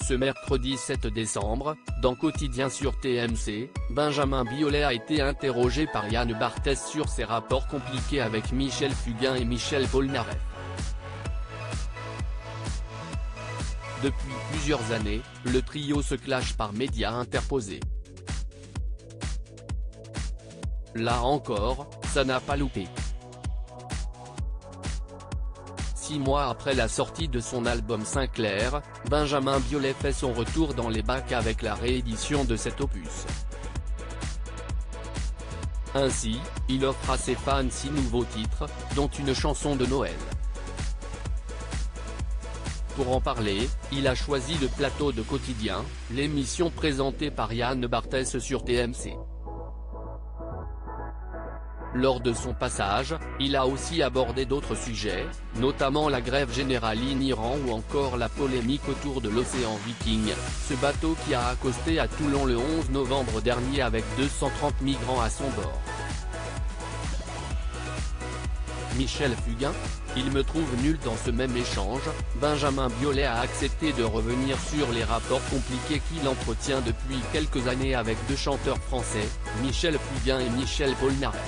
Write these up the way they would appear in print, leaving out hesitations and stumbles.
Ce mercredi 7 décembre, dans Quotidien sur TMC, Benjamin Biolay a été interrogé par Yann Barthès sur ses rapports compliqués avec Michel Fugain et Michel Polnareff. Depuis plusieurs années, le trio se clash par médias interposés. Là encore, ça n'a pas loupé. 6 mois après la sortie de son album Sinclair, Benjamin Biolay fait son retour dans les bacs avec la réédition de cet opus. Ainsi, il offre à ses fans 6 nouveaux titres, dont une chanson de Noël. Pour en parler, il a choisi le plateau de Quotidien, l'émission présentée par Yann Barthès sur TMC. Lors de son passage, il a aussi abordé d'autres sujets, notamment la grève générale en Iran ou encore la polémique autour de l'Océan Viking, ce bateau qui a accosté à Toulon le 11 novembre dernier avec 230 migrants à son bord. Michel Fugain ? Il me trouve nul dans ce même échange. Benjamin Biolay a accepté de revenir sur les rapports compliqués qu'il entretient depuis quelques années avec 2 chanteurs français, Michel Fugain et Michel Polnareff.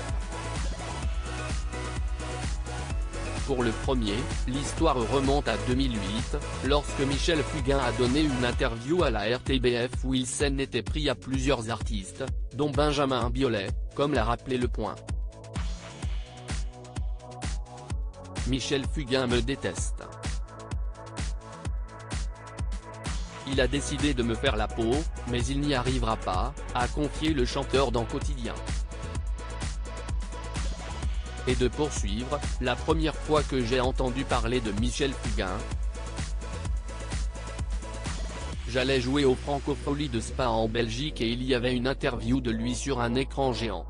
Pour le premier, l'histoire remonte à 2008, lorsque Michel Fugain a donné une interview à la RTBF où il s'en était pris à plusieurs artistes, dont Benjamin Biolay, comme l'a rappelé Le Point. Michel Fugain me déteste. Il a décidé de me faire la peau, mais il n'y arrivera pas, a confié le chanteur dans Quotidien. Et de poursuivre, la première fois que j'ai entendu parler de Michel Fugain, j'allais jouer au Francophonie de Spa en Belgique et il y avait une interview de lui sur un écran géant.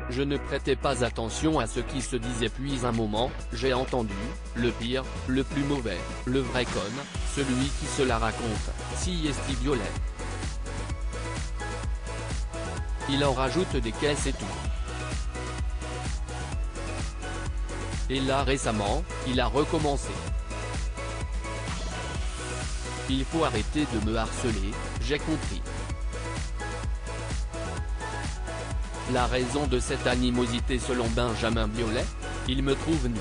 Je ne prêtais pas attention à ce qui se disait puis un moment, j'ai entendu, le pire, le plus mauvais, le vrai con, celui qui se la raconte, si est Biolay. Il en rajoute des caisses et tout. Et là récemment, il a recommencé. Il faut arrêter de me harceler, j'ai compris. La raison de cette animosité selon Benjamin Biolay ? Il me trouve nul.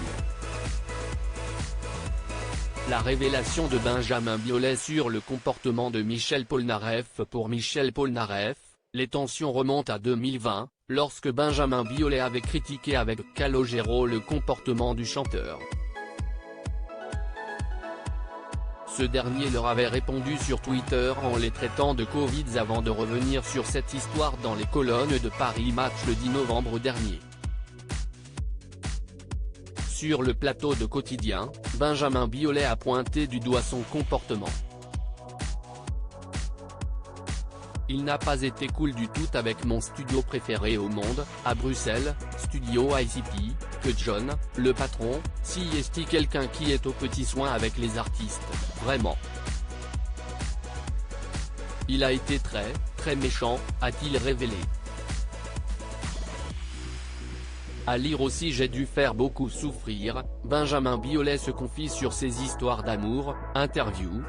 La révélation de Benjamin Biolay sur le comportement de Michel Polnareff. Pour Michel Polnareff, les tensions remontent à 2020, lorsque Benjamin Biolay avait critiqué avec Calogero le comportement du chanteur. Ce dernier leur avait répondu sur Twitter en les traitant de Covids avant de revenir sur cette histoire dans les colonnes de Paris Match le 10 novembre dernier. Sur le plateau de Quotidien, Benjamin Biolay a pointé du doigt son comportement. Il n'a pas été cool du tout avec mon studio préféré au monde, à Bruxelles, Studio ICP, que John, le patron, si est quelqu'un qui est aux petits soins avec les artistes, vraiment. Il a été très méchant, a-t-il révélé. À lire aussi j'ai dû faire beaucoup souffrir, Benjamin Biolay se confie sur ses histoires d'amour, interview.